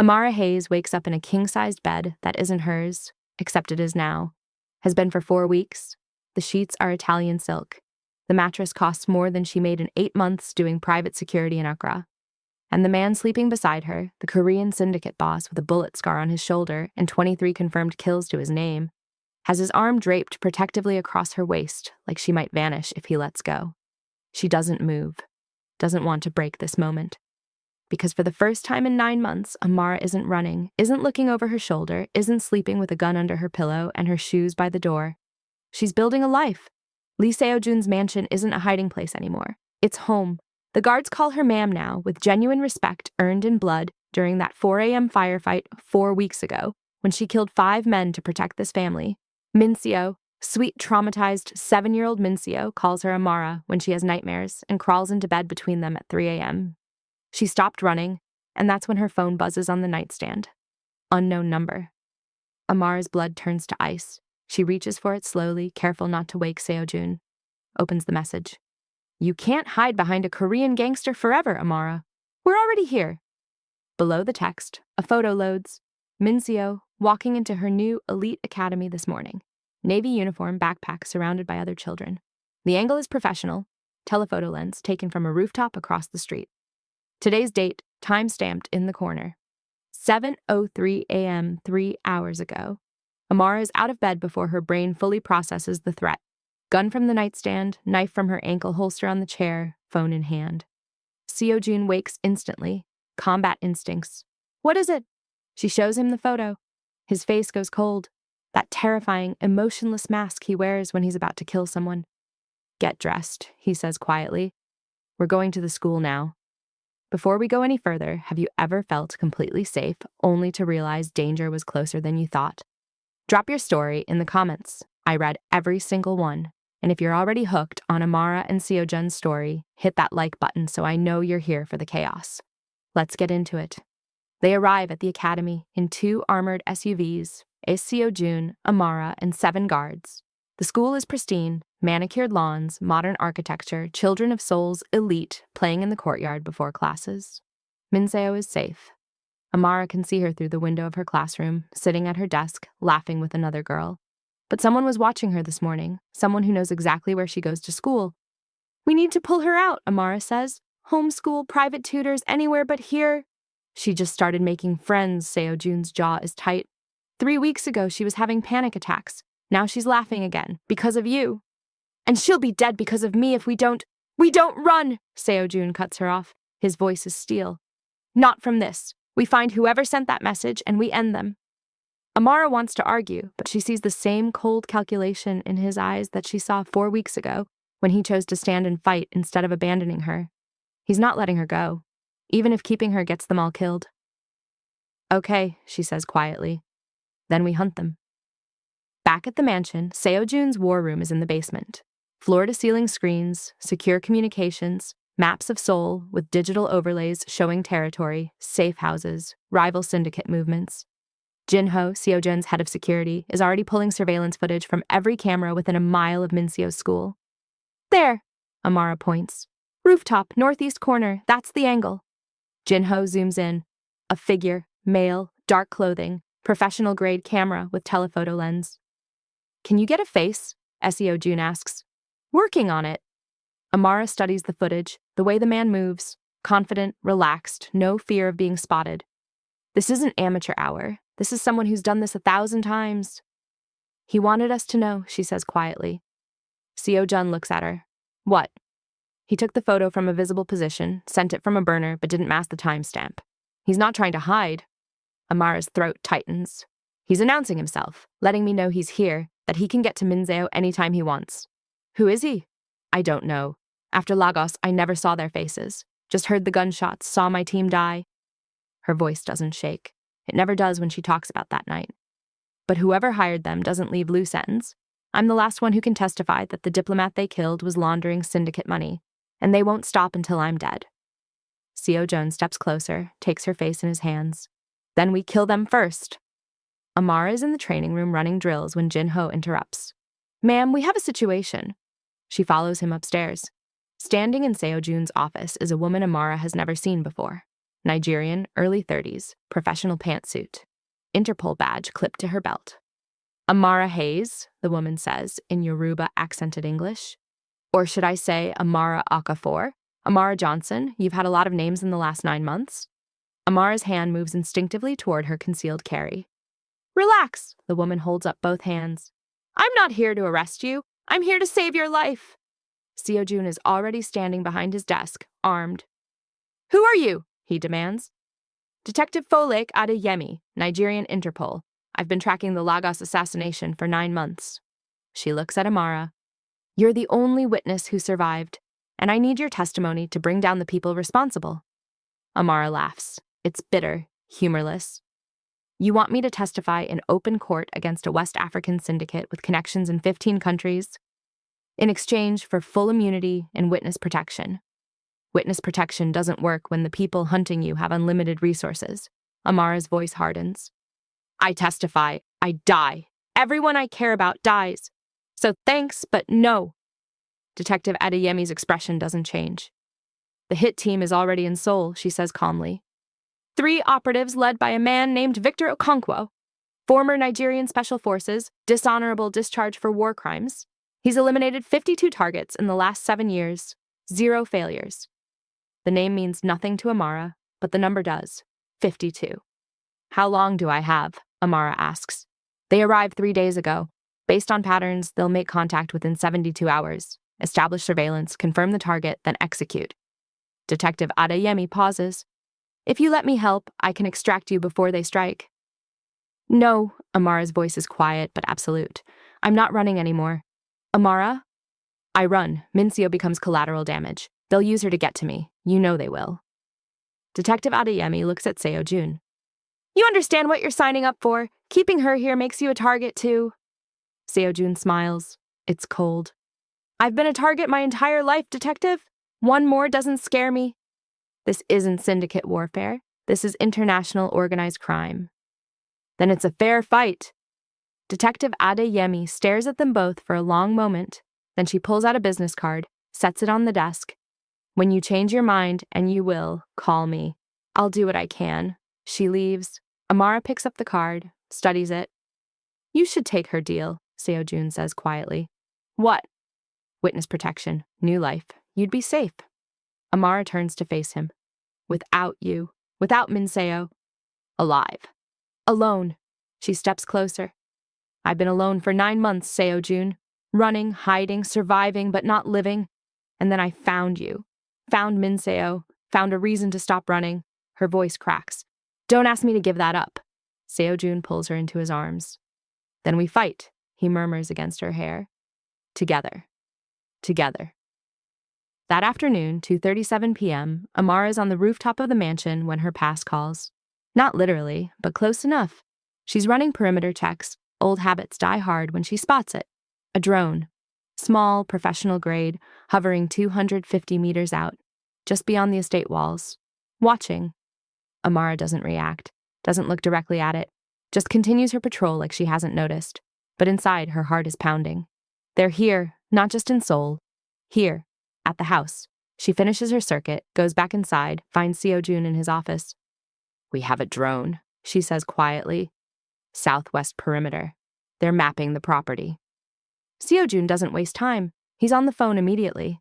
Amara Hayes wakes up in a king-sized bed that isn't hers, except it is now. Has been for 4 weeks. The sheets are Italian silk. The mattress costs more than she made in 8 months doing private security in Accra. And the man sleeping beside her, the Korean syndicate boss with a bullet scar on his shoulder and 23 confirmed kills to his name, has his arm draped protectively across her waist like she might vanish if he lets go. She doesn't move, doesn't want to break this moment. Because for the first time in 9 months, Amara isn't running, isn't looking over her shoulder, isn't sleeping with a gun under her pillow and her shoes by the door. She's building a life. Lee Seo-jun's mansion isn't a hiding place anymore. It's home. The guards call her ma'am now, with genuine respect earned in blood during that 4 a.m. firefight 4 weeks ago, when she killed 5 men to protect this family. Min-seo, sweet, traumatized 7-year-old Min-seo, calls her Amara when she has nightmares and crawls into bed between them at 3 a.m. She stopped running, and that's when her phone buzzes on the nightstand. Unknown number. Amara's blood turns to ice. She reaches for it slowly, careful not to wake Seo-jun. Opens the message. "You can't hide behind a Korean gangster forever, Amara. We're already here." Below the text, a photo loads. Min-seo, walking into her new elite academy this morning. Navy uniform, backpack, surrounded by other children. The angle is professional. Telephoto lens taken from a rooftop across the street. Today's date, time-stamped in the corner. 7:03 a.m. 3 hours ago. Amara is out of bed before her brain fully processes the threat. Gun from the nightstand, knife from her ankle holster on the chair, phone in hand. Seo-jun wakes instantly. Combat instincts. "What is it?" She shows him the photo. His face goes cold. That terrifying, emotionless mask he wears when he's about to kill someone. "Get dressed," he says quietly. "We're going to the school now." Before we go any further, have you ever felt completely safe only to realize danger was closer than you thought? Drop your story in the comments. I read every single one. And if you're already hooked on Amara and Seo-jun's story, hit that like button so I know you're here for the chaos. Let's get into it. They arrive at the academy in 2 armored SUVs, Seo-jun, Amara, and 7 guards. The school is pristine, manicured lawns, modern architecture, children of Seoul's elite playing in the courtyard before classes. Min-seo is safe. Amara can see her through the window of her classroom, sitting at her desk, laughing with another girl. But someone was watching her this morning, someone who knows exactly where she goes to school. "We need to pull her out," Amara says. "Homeschool, private tutors, anywhere but here." She just started making friends, Seo-jun's jaw is tight. 3 weeks ago, she was having panic attacks. Now she's laughing again, because of you. "And she'll be dead because of me if we don't run!" Seo-jun cuts her off. His voice is steel. "Not from this. We find whoever sent that message and we end them." Amara wants to argue, but she sees the same cold calculation in his eyes that she saw 4 weeks ago when he chose to stand and fight instead of abandoning her. He's not letting her go, even if keeping her gets them all killed. "Okay," she says quietly. "Then we hunt them." Back at the mansion, Seo-jun's war room is in the basement. Floor-to-ceiling screens, secure communications, maps of Seoul with digital overlays showing territory, safe houses, rival syndicate movements. Jin-ho, Seo-jun's head of security, is already pulling surveillance footage from every camera within a mile of Min-seo's school. "There," Amara points. "Rooftop, northeast corner, that's the angle." Jin-ho zooms in. A figure, male, dark clothing, professional-grade camera with telephoto lens. "Can you get a face?" Seo-jun asks. "Working on it." Amara studies the footage, the way the man moves, confident, relaxed, no fear of being spotted. This isn't amateur hour. This is someone who's done this 1,000 times. "He wanted us to know," she says quietly. Seo-jun looks at her. "What?" He took the photo from a visible position, sent it from a burner, but didn't mask the timestamp. "He's not trying to hide." Amara's throat tightens. "He's announcing himself, letting me know he's here, that he can get to Min-seo anytime he wants." "Who is he?" "I don't know. After Lagos, I never saw their faces. Just heard the gunshots, saw my team die." Her voice doesn't shake. It never does when she talks about that night. "But whoever hired them doesn't leave loose ends. I'm the last one who can testify that the diplomat they killed was laundering syndicate money, and they won't stop until I'm dead." Seo-jun steps closer, takes her face in his hands. "Then we kill them first." Amara is in the training room running drills when Jin-ho interrupts. "Ma'am, we have a situation." She follows him upstairs. Standing in Seo-jun's office is a woman Amara has never seen before. Nigerian, early 30s, professional pantsuit. Interpol badge clipped to her belt. Amara Hayes, the woman says, in Yoruba accented English. Or should I say Amara Okafor? Amara Johnson, you've had a lot of names in the last 9 months. Amara's hand moves instinctively toward her concealed carry. Relax, the woman holds up both hands. I'm not here to arrest you. I'm here to save your life. Seo-jun is already standing behind his desk, armed. Who are you? He demands. Detective Folake Adeyemi, Nigerian Interpol. I've been tracking the Lagos assassination for 9 months. She looks at Amara. You're the only witness who survived, and I need your testimony to bring down the people responsible. Amara laughs. It's bitter, humorless. You want me to testify in open court against a West African syndicate with connections in 15 countries? In exchange for full immunity and witness protection. Witness protection doesn't work when the people hunting you have unlimited resources. Amara's voice hardens. I testify. I die. Everyone I care about dies. So thanks, but no. Detective Adeyemi's expression doesn't change. The hit team is already in Seoul, she says calmly. 3 operatives led by a man named Victor Okonkwo. Former Nigerian Special Forces, dishonorable discharge for war crimes. He's eliminated 52 targets in the last 7 years. 0 failures. The name means nothing to Amara, but the number does. 52. How long do I have? Amara asks. They arrived 3 days ago. Based on patterns, they'll make contact within 72 hours. Establish surveillance, confirm the target, then execute. Detective Adeyemi pauses. If you let me help, I can extract you before they strike. No, Amara's voice is quiet but absolute. I'm not running anymore. Amara? I run. Min-seo becomes collateral damage. They'll use her to get to me. You know they will. Detective Adeyemi looks at Seo-jun. You understand what you're signing up for. Keeping her here makes you a target too. Seo-jun smiles. It's cold. I've been a target my entire life, detective. One more doesn't scare me. This isn't syndicate warfare. This is international organized crime. Then it's a fair fight. Detective Adeyemi stares at them both for a long moment. Then she pulls out a business card, sets it on the desk. When you change your mind, and you will, call me. I'll do what I can. She leaves. Amara picks up the card, studies it. You should take her deal, Seo-jun says quietly. What? Witness protection, new life. You'd be safe. Amara turns to face him. Without you, without Min-seo. Alive. Alone. She steps closer. I've been alone for 9 months, Seo-jun. Running, hiding, surviving, but not living. And then I found you. Found Min-seo. Found a reason to stop running. Her voice cracks. Don't ask me to give that up. Seo-jun pulls her into his arms. Then we fight, he murmurs against her hair. Together. Together. That afternoon, 2:37 p.m., Amara is on the rooftop of the mansion when her pass calls. Not literally, but close enough. She's running perimeter checks. Old habits die hard when she spots it. A drone. Small, professional grade, hovering 250 meters out, just beyond the estate walls. Watching. Amara doesn't react, doesn't look directly at it, just continues her patrol like she hasn't noticed. But inside, her heart is pounding. They're here, not just in Seoul. Here, at the house. She finishes her circuit, goes back inside, finds Seo-jun in his office. We have a drone, she says quietly. Southwest perimeter. They're mapping the property. Seo-jun doesn't waste time. He's on the phone immediately.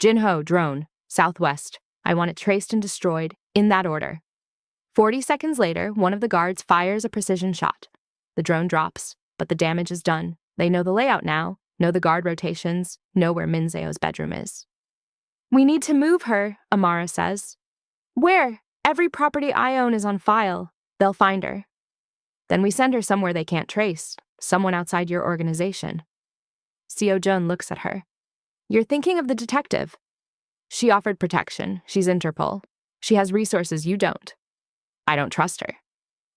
Jin-ho, drone, southwest. I want it traced and destroyed, in that order. 40 seconds later, one of the guards fires a precision shot. The drone drops, but the damage is done. They know the layout now, know the guard rotations, know where Min-seo's bedroom is. We need to move her, Amara says. Where? Every property I own is on file. They'll find her. Then we send her somewhere they can't trace, someone outside your organization. Seo-jun looks at her. You're thinking of the detective. She offered protection. She's Interpol. She has resources you don't. I don't trust her.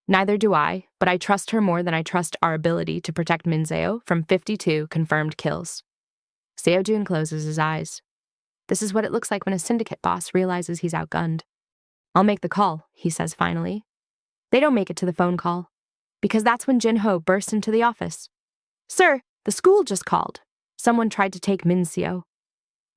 Neither do I, but I trust her more than I trust our ability to protect Min-seo from 52 confirmed kills. Seo-jun closes his eyes. This is what it looks like when a syndicate boss realizes he's outgunned. I'll make the call, he says finally. They don't make it to the phone call, because that's when Jin-ho bursts into the office. Sir, the school just called. Someone tried to take Min-seo.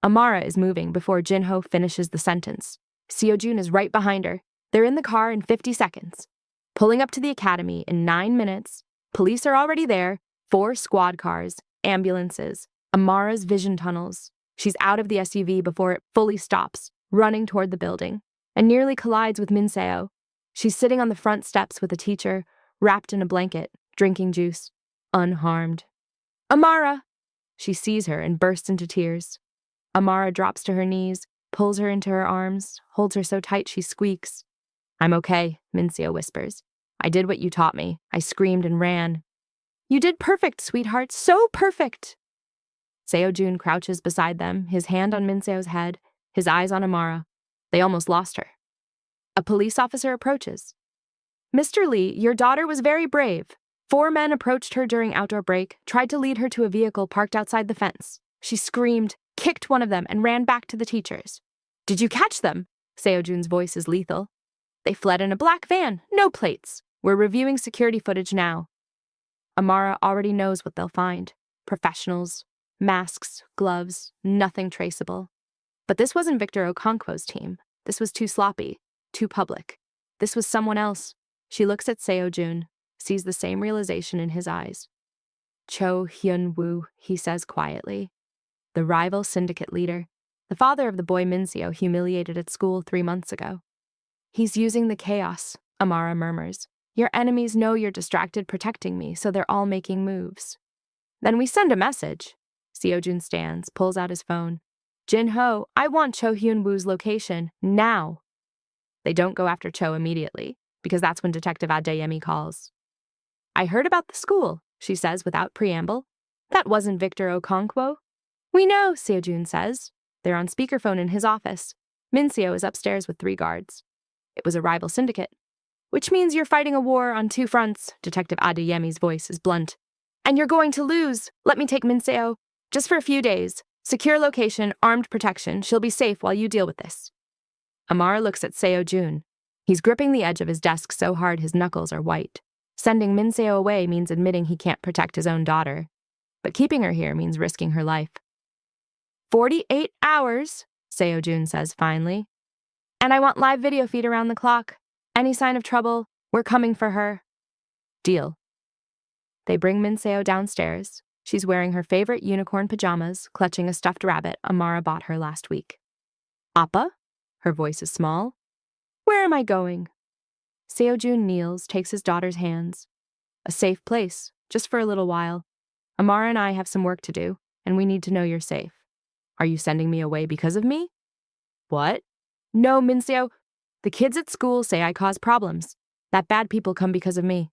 Amara is moving before Jin-ho finishes the sentence. Seo-jun is right behind her. They're in the car in 50 seconds. Pulling up to the academy in 9 minutes. Police are already there, 4 squad cars, ambulances, Amara's vision tunnels. She's out of the SUV before it fully stops, running toward the building, and nearly collides with Min-seo. She's sitting on the front steps with a teacher, wrapped in a blanket, drinking juice, unharmed. Amara! She sees her and bursts into tears. Amara drops to her knees, pulls her into her arms, holds her so tight she squeaks. I'm okay, Min-seo whispers. I did what you taught me. I screamed and ran. You did perfect, sweetheart, so perfect. Seo-jun crouches beside them, his hand on Min-seo's head, his eyes on Amara. They almost lost her. A police officer approaches. Mr. Lee, your daughter was very brave. 4 men approached her during outdoor break, tried to lead her to a vehicle parked outside the fence. She screamed, kicked one of them, and ran back to the teachers. Did you catch them? Seo-jun's voice is lethal. They fled in a black van, no plates. We're reviewing security footage now. Amara already knows what they'll find. Professionals, masks, gloves, nothing traceable. But this wasn't Victor Okonkwo's team. This was too sloppy, too public. This was someone else. She looks at Seo-jun, sees the same realization in his eyes. Cho Hyun-woo, he says quietly. The rival syndicate leader, the father of the boy Min-seo humiliated at school 3 months ago. He's using the chaos, Amara murmurs. Your enemies know you're distracted protecting me, so they're all making moves. Then we send a message. Seo-jun stands, pulls out his phone. Jin-ho, I want Cho Hyun-woo's location, now. They don't go after Cho immediately, because that's when Detective Adeyemi calls. I heard about the school, she says without preamble. That wasn't Victor Okonkwo. We know, Seo-jun says. They're on speakerphone in his office. Min-seo is upstairs with 3 guards. It was a rival syndicate. Which means you're fighting a war on 2 fronts, Detective Adeyemi's voice is blunt. And you're going to lose. Let me take Min-seo. Just for a few days. Secure location, armed protection. She'll be safe while you deal with this. Amara looks at Seo-jun. He's gripping the edge of his desk so hard his knuckles are white. Sending Min-seo away means admitting he can't protect his own daughter. But keeping her here means risking her life. 48 hours, Seo-jun says finally. And I want live video feed around the clock. Any sign of trouble, we're coming for her. Deal. They bring Min-seo downstairs. She's wearing her favorite unicorn pajamas, clutching a stuffed rabbit Amara bought her last week. Appa? Her voice is small. Where am I going? Seo-jun kneels, takes his daughter's hands. A safe place, just for a little while. Amara and I have some work to do, and we need to know you're safe. Are you sending me away because of me? What? No, Min-seo. The kids at school say I cause problems, that bad people come because of me.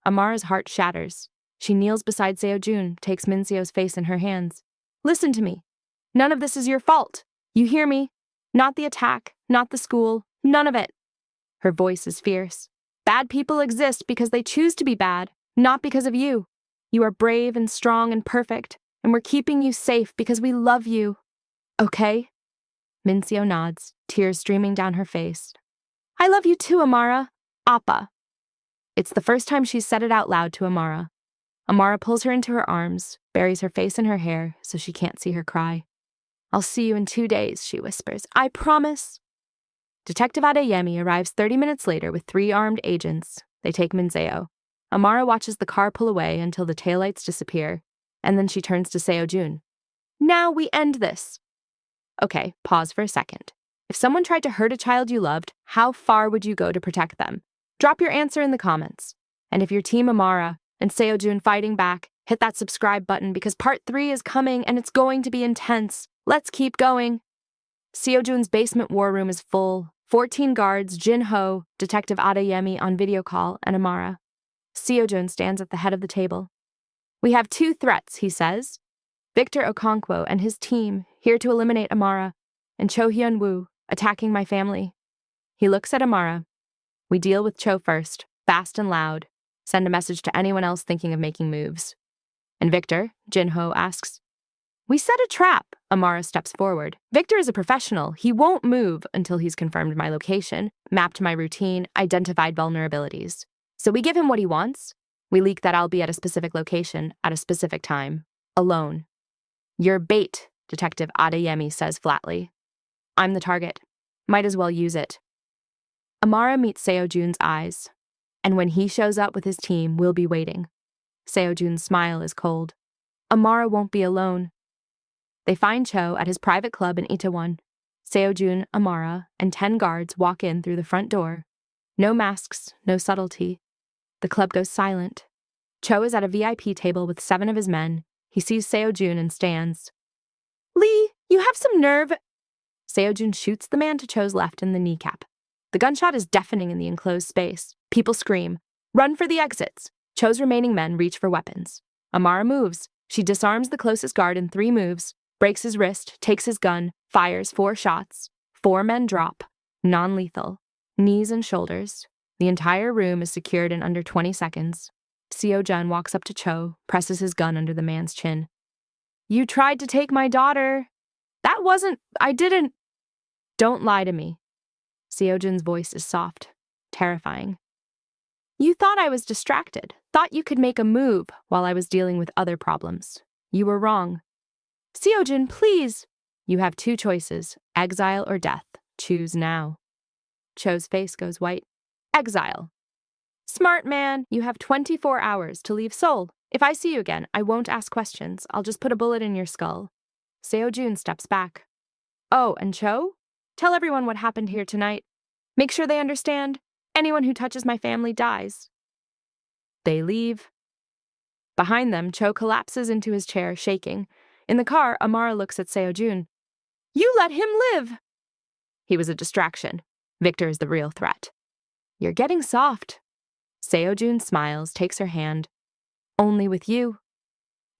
Amara's heart shatters. She kneels beside Seo-jun, takes Min-seo's face in her hands. Listen to me. None of this is your fault. You hear me? Not the attack, not the school, none of it. Her voice is fierce. Bad people exist because they choose to be bad, not because of you. You are brave and strong and perfect, and we're keeping you safe because we love you. Okay? Min-seo nods, tears streaming down her face. I love you too, Amara. Appa. It's the first time she's said it out loud to Amara. Amara pulls her into her arms, buries her face in her hair so she can't see her cry. I'll see you in 2 days, she whispers. I promise. Detective Adeyemi arrives 30 minutes later with 3 armed agents. They take Min-seo. Amara watches the car pull away until the taillights disappear, and then she turns to Seo-jun. Now we end this. Okay, pause for a second. If someone tried to hurt a child you loved, how far would you go to protect them? Drop your answer in the comments. And if you're Team Amara and Seo-jun fighting back, hit that subscribe button because part 3 is coming and it's going to be intense. Let's keep going. Seo-jun's basement war room is full. 14 guards, Jin-ho, Detective Adeyemi on video call, and Amara. Seo-jun stands at the head of the table. We have 2 threats, he says. Victor Okonkwo and his team, here to eliminate Amara, and Cho Hyun-woo, attacking my family. He looks at Amara. We deal with Cho first, fast and loud. Send a message to anyone else thinking of making moves. And Victor, Jin-ho asks. We set a trap, Amara steps forward. Victor is a professional. He won't move until he's confirmed my location, mapped my routine, identified vulnerabilities. So we give him what he wants. We leak that I'll be at a specific location, at a specific time, alone. You're bait, Detective Adeyemi says flatly. I'm the target. Might as well use it. Amara meets Seo-jun's eyes. And when he shows up with his team, we'll be waiting. Seo-jun's smile is cold. Amara won't be alone. They find Cho at his private club in Itaewon. Seo-jun, Amara, and 10 guards walk in through the front door. No masks, no subtlety. The club goes silent. Cho is at a VIP table with 7 of his men. He sees Seo-jun and stands. "Lee, you have some nerve." Seo-jun shoots the man to Cho's left in the kneecap. The gunshot is deafening in the enclosed space. People scream. "Run for the exits." Cho's remaining men reach for weapons. Amara moves. She disarms the closest guard in 3 moves, breaks his wrist, takes his gun, fires 4 shots. 4 men drop. Non-lethal. Knees and shoulders. The entire room is secured in under 20 seconds. Seo-jun walks up to Cho, presses his gun under the man's chin. "You tried to take my daughter." I didn't." "Don't lie to me." Seo-jun's voice is soft, terrifying. "You thought I was distracted, thought you could make a move while I was dealing with other problems. You were wrong." "Seo-jun, please." "You have 2 choices, exile or death. Choose now." Cho's face goes white. "Exile." "Smart man, you have 24 hours to leave Seoul. If I see you again, I won't ask questions. I'll just put a bullet in your skull." Seo-jun steps back. "Oh, and Cho? Tell everyone what happened here tonight. Make sure they understand. Anyone who touches my family dies." They leave. Behind them, Cho collapses into his chair, shaking. In the car, Amara looks at Seo-jun. "You let him live!" "He was a distraction. Victor is the real threat." "You're getting soft." Seo-jun smiles, takes her hand. "Only with you."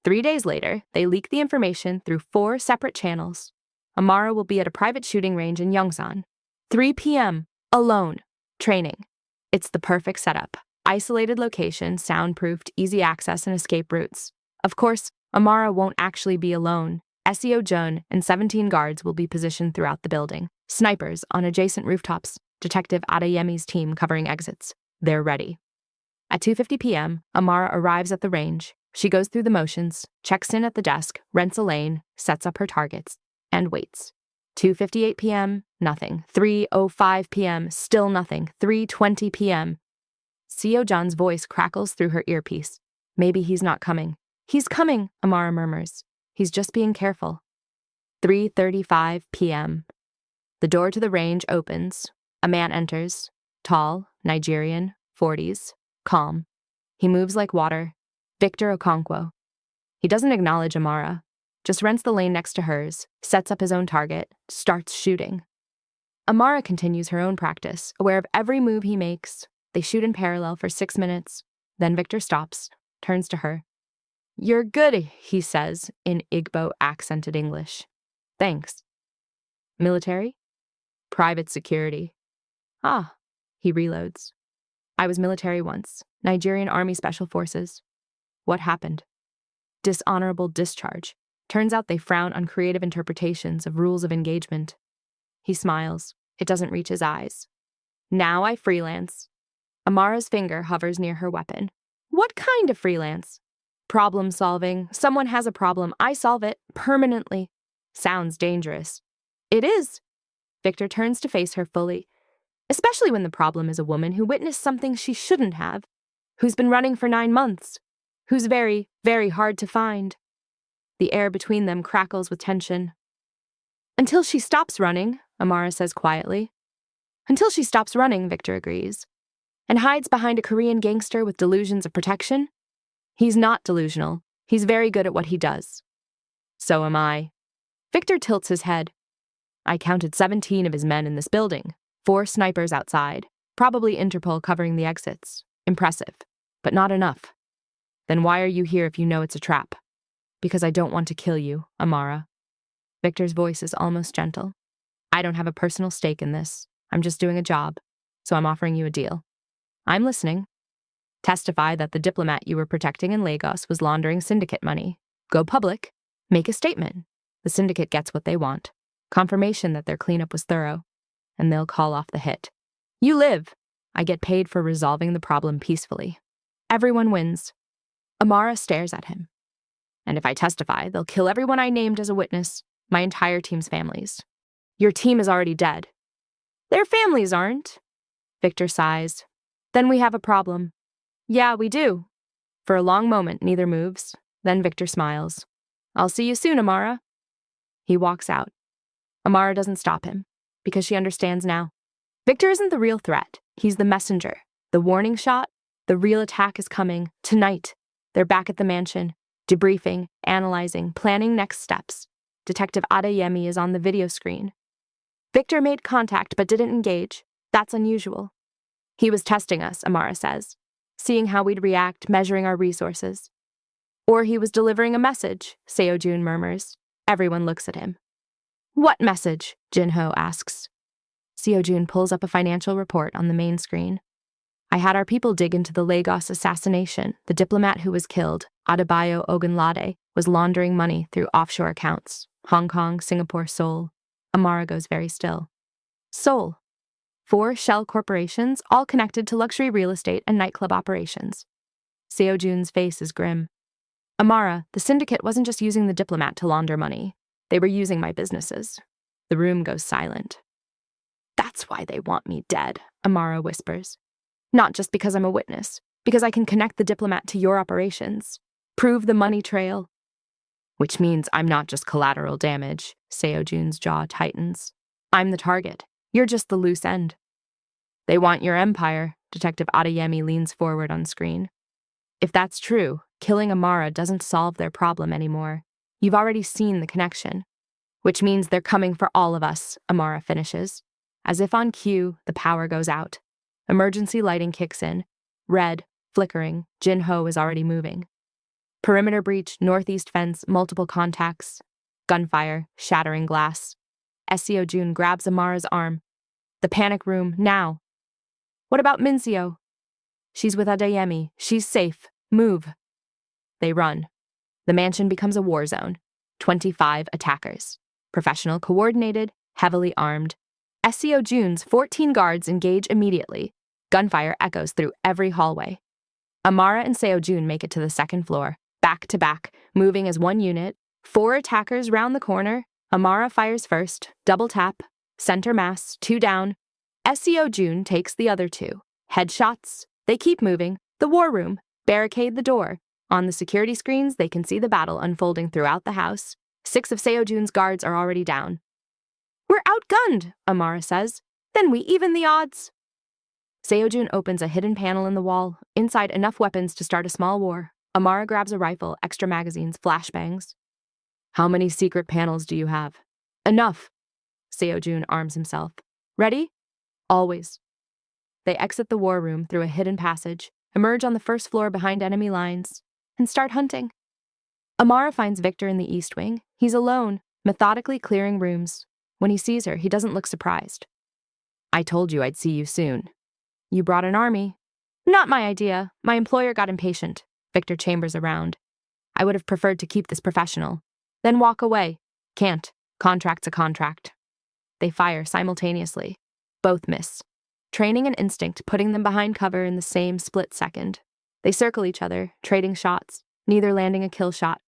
3 days later, they leak the information through 4 separate channels. Amara will be at a private shooting range in Yongsan. 3 p.m. Alone. Training. It's the perfect setup. Isolated location, soundproofed, easy access, and escape routes. Of course, Amara won't actually be alone. Seo-jun and 17 guards will be positioned throughout the building. Snipers on adjacent rooftops. Detective Adeyemi's team covering exits. They're ready. At 2:50 p.m., Amara arrives at the range. She goes through the motions, checks in at the desk, rents a lane, sets up her targets, and waits. 2:58 p.m., nothing. 3:05 p.m., still nothing. 3:20 p.m. Seo-jun's voice crackles through her earpiece. "Maybe he's not coming." "He's coming," Amara murmurs. "He's just being careful." 3:35 p.m. The door to the range opens. A man enters. Tall, Nigerian, 40s, calm. He moves like water. Victor Okonkwo. He doesn't acknowledge Amara, just rents the lane next to hers, sets up his own target, starts shooting. Amara continues her own practice, aware of every move he makes. They shoot in parallel for 6 minutes. Then Victor stops, turns to her. "You're good," he says in Igbo-accented English. "Thanks." "Military?" "Private security." "Ah," he reloads. "I was military once, Nigerian Army Special Forces." "What happened?" "Dishonorable discharge. Turns out they frown on creative interpretations of rules of engagement." He smiles. It doesn't reach his eyes. "Now I freelance." Amara's finger hovers near her weapon. "What kind of freelance?" "Problem solving. Someone has a problem. I solve it. Permanently." "Sounds dangerous." "It is." Victor turns to face her fully. Especially when the problem is a woman who witnessed something she shouldn't have, who's been running for 9 months, who's very, very hard to find. The air between them crackles with tension. "Until she stops running," Amara says quietly. "Until she stops running," Victor agrees. "And hides behind a Korean gangster with delusions of protection?" "He's not delusional. He's very good at what he does." "So am I." Victor tilts his head. "I counted 17 of his men in this building. 4 snipers outside. Probably Interpol covering the exits. Impressive. But not enough." "Then why are you here if you know it's a trap?" "Because I don't want to kill you, Amara." Victor's voice is almost gentle. "I don't have a personal stake in this. I'm just doing a job. So I'm offering you a deal." "I'm listening." "Testify that the diplomat you were protecting in Lagos was laundering syndicate money. Go public. Make a statement. The syndicate gets what they want. Confirmation that their cleanup was thorough. And they'll call off the hit. You live. I get paid for resolving the problem peacefully. Everyone wins." Amara stares at him. "And if I testify, they'll kill everyone I named as a witness, my entire team's families." "Your team is already dead." "Their families aren't." Victor sighs. Then we have a problem. Yeah, we do. For a long moment, neither moves. Then Victor smiles. I'll see you soon, Amara. He walks out. Amara doesn't stop him, because she understands now. Victor isn't the real threat. He's the messenger. The warning shot, the real attack is coming, tonight. They're back at the mansion, debriefing, analyzing, planning next steps. Detective Adeyemi is on the video screen. Victor made contact but didn't engage. That's unusual. He was testing us, Amara says, seeing how we'd react, measuring our resources. Or he was delivering a message, Seo-jun murmurs. Everyone looks at him. What message? Jin-ho asks. Seo-jun pulls up a financial report on the main screen. I had our people dig into the Lagos assassination. The diplomat who was killed, Adebayo Ogunlade, was laundering money through offshore accounts. Hong Kong, Singapore, Seoul. Amara goes very still. Seoul. 4 shell corporations, all connected to luxury real estate and nightclub operations. Seo-jun's face is grim. Amara, the syndicate wasn't just using the diplomat to launder money. They were using my businesses. The room goes silent. That's why they want me dead, Amara whispers. Not just because I'm a witness, because I can connect the diplomat to your operations. Prove the money trail. Which means I'm not just collateral damage, Seo-jun's jaw tightens. I'm the target. You're just the loose end. They want your empire, Detective Adeyemi leans forward on screen. If that's true, killing Amara doesn't solve their problem anymore. You've already seen the connection. Which means they're coming for all of us, Amara finishes. As if on cue, the power goes out. Emergency lighting kicks in. Red, flickering, Jin-ho is already moving. Perimeter breach, northeast fence, multiple contacts. Gunfire, shattering glass. Seo-jun grabs Amara's arm. The panic room, now. What about Min-seo? She's with Adeyemi. She's safe. Move. They run. The mansion becomes a war zone. 25 attackers. Professional, coordinated, heavily armed. Seo-jun's 14 guards engage immediately. Gunfire echoes through every hallway. Amara and Seo-jun make it to the second floor, back to back, moving as one unit. 4 attackers round the corner. Amara fires first, double tap, center mass, 2 down. Seo-jun takes the other 2. Headshots. They keep moving. The war room. Barricade the door. On the security screens, they can see the battle unfolding throughout the house. 6 of Seo-jun's guards are already down. We're outgunned, Amara says. Then we even the odds. Seo-jun opens a hidden panel in the wall. Inside, enough weapons to start a small war. Amara grabs a rifle, extra magazines, flashbangs. How many secret panels do you have? Enough. Seo-jun arms himself. Ready? Always. They exit the war room through a hidden passage, emerge on the first floor behind enemy lines, and start hunting. Amara finds Victor in the east wing. He's alone, methodically clearing rooms. When he sees her, he doesn't look surprised. I told you I'd see you soon. You brought an army. Not my idea. My employer got impatient. Victor chambers around. I would have preferred to keep this professional. Then walk away. Can't. Contract's a contract. They fire simultaneously. Both miss. Training and instinct putting them behind cover in the same split second. They circle each other, trading shots, neither landing a kill shot.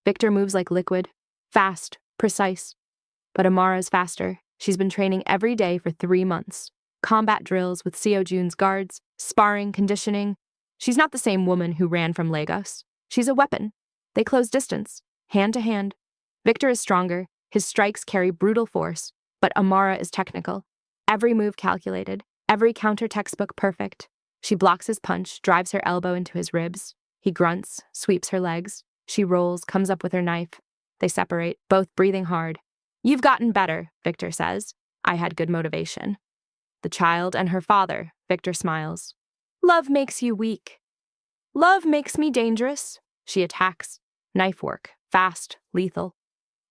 Victor moves like liquid. Fast. Precise. But Amara's faster. She's been training every day for 3 months. Combat drills with Seo-jun's guards, sparring, conditioning. She's not the same woman who ran from Lagos. She's a weapon. They close distance, hand to hand. Victor is stronger. His strikes carry brutal force. But Amara is technical. Every move calculated. Every counter textbook perfect. She blocks his punch, drives her elbow into his ribs. He grunts, sweeps her legs. She rolls, comes up with her knife. They separate, both breathing hard. You've gotten better, Victor says. I had good motivation. The child and her father, Victor smiles. Love makes you weak. Love makes me dangerous. She attacks. Knife work, fast, lethal.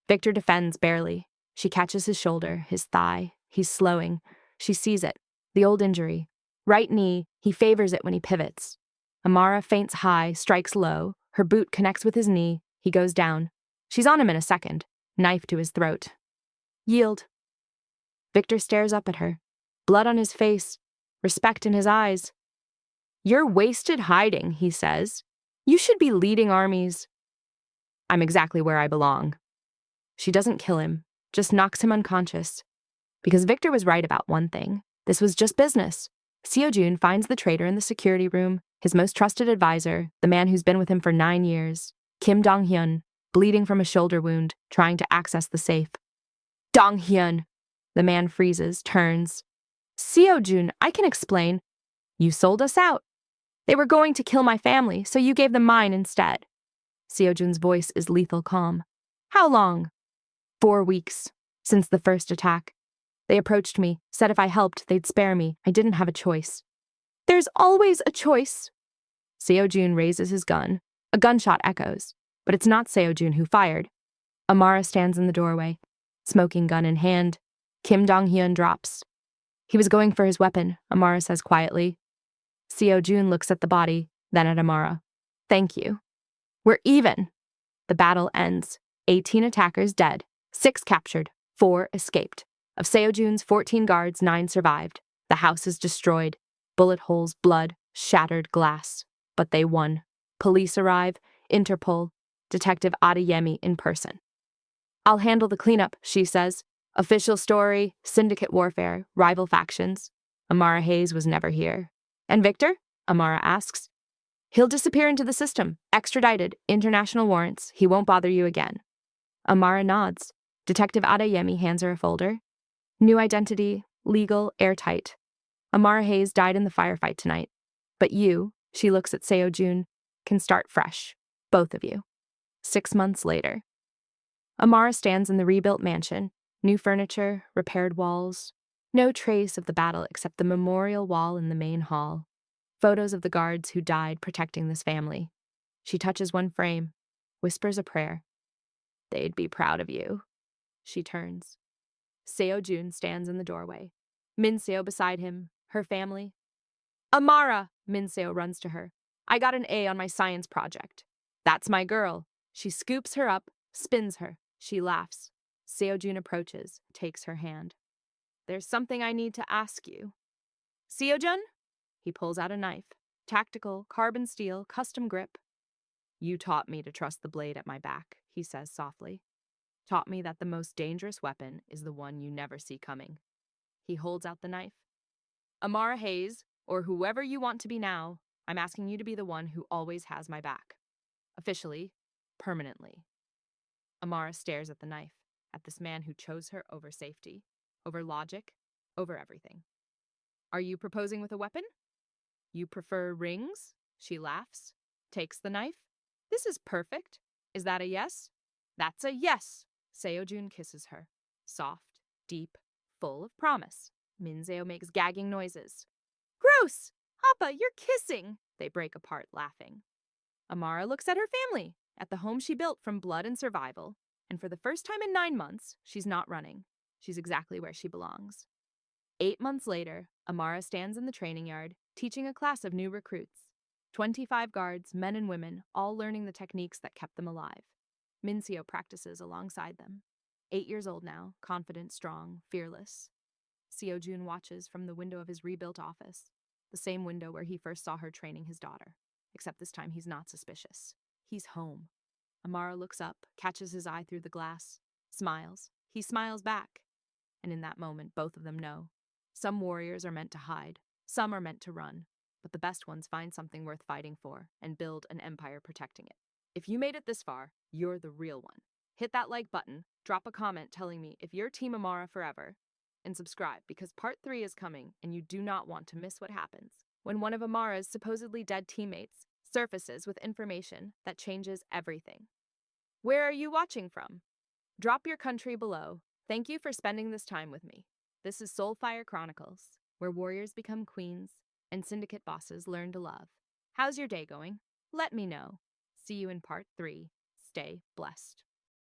Victor defends barely. She catches his shoulder, his thigh. He's slowing. She sees it. The old injury. Right knee, he favors it when he pivots. Amara feints high, strikes low. Her boot connects with his knee. He goes down. She's on him in a second. Knife to his throat. Yield. Victor stares up at her. Blood on his face. Respect in his eyes. You're wasted hiding, he says. You should be leading armies. I'm exactly where I belong. She doesn't kill him, just knocks him unconscious. Because Victor was right about one thing. This was just business. Seo-jun finds the traitor in the security room, his most trusted advisor, the man who's been with him for 9 years, Kim Dong-hyun, bleeding from a shoulder wound, trying to access the safe. Dong-hyun! The man freezes, turns. Seo-jun, I can explain. You sold us out. They were going to kill my family, so you gave them mine instead. Seo-jun's voice is lethal calm. How long? 4 weeks, since the first attack. They approached me, said if I helped, they'd spare me. I didn't have a choice. There's always a choice. Seo-jun raises his gun. A gunshot echoes, but it's not Seo-jun who fired. Amara stands in the doorway, smoking gun in hand. Kim Dong-hyun drops. He was going for his weapon, Amara says quietly. Seo-jun looks at the body, then at Amara. Thank you. We're even. The battle ends. 18 attackers dead, 6 captured, 4 escaped. Of Seo-jun's 14 guards, 9 survived. The house is destroyed. Bullet holes, blood, shattered glass. But they won. Police arrive, Interpol, Detective Adeyemi in person. I'll handle the cleanup, she says. Official story, syndicate warfare, rival factions. Amara Hayes was never here. And Victor? Amara asks. He'll disappear into the system, extradited, international warrants. He won't bother you again. Amara nods. Detective Adeyemi hands her a folder. New identity, legal, airtight. Amara Hayes died in the firefight tonight. But you, she looks at Seo-jun, can start fresh. Both of you. 6 months later. Amara stands in the rebuilt mansion. New furniture, repaired walls. No trace of the battle except the memorial wall in the main hall. Photos of the guards who died protecting this family. She touches one frame, whispers a prayer. They'd be proud of you. She turns. Seo-jun stands in the doorway. Min-seo beside him, her family. Amara! Min-seo runs to her. I got an A on my science project. That's my girl. She scoops her up, spins her. She laughs. Seo-jun approaches, takes her hand. There's something I need to ask you. Seo-jun? He pulls out a knife. Tactical, carbon steel, custom grip. You taught me to trust the blade at my back, he says softly. Taught me that the most dangerous weapon is the one you never see coming. He holds out the knife. Amara Hayes, or whoever you want to be now, I'm asking you to be the one who always has my back. Officially, permanently. Amara stares at the knife, at this man who chose her over safety, over logic, over everything. Are you proposing with a weapon? You prefer rings? She laughs, takes the knife. This is perfect. Is that a yes? That's a yes. Seo-jun kisses her. Soft, deep, full of promise. Min-seo makes gagging noises. Gross! Appa, you're kissing! They break apart laughing. Amara looks at her family, at the home she built from blood and survival. And for the first time in 9 months, she's not running. She's exactly where she belongs. 8 months later, Amara stands in the training yard, teaching a class of new recruits. 25 guards, men and women, all learning the techniques that kept them alive. Min-seo practices alongside them. 8 years old now, confident, strong, fearless. Seo-jun watches from the window of his rebuilt office, the same window where he first saw her training his daughter. Except this time he's not suspicious. He's home. Amara looks up, catches his eye through the glass, smiles. He smiles back. And in that moment, both of them know. Some warriors are meant to hide. Some are meant to run. But the best ones find something worth fighting for and build an empire protecting it. If you made it this far, you're the real one. Hit that like button, drop a comment telling me if you're Team Amara forever, and subscribe because part 3 is coming and you do not want to miss what happens when one of Amara's supposedly dead teammates surfaces with information that changes everything. Where are you watching from? Drop your country below. Thank you for spending this time with me. This is Soulfire Chronicles, where warriors become queens and syndicate bosses learn to love. How's your day going? Let me know. See you in part 3. Stay blessed.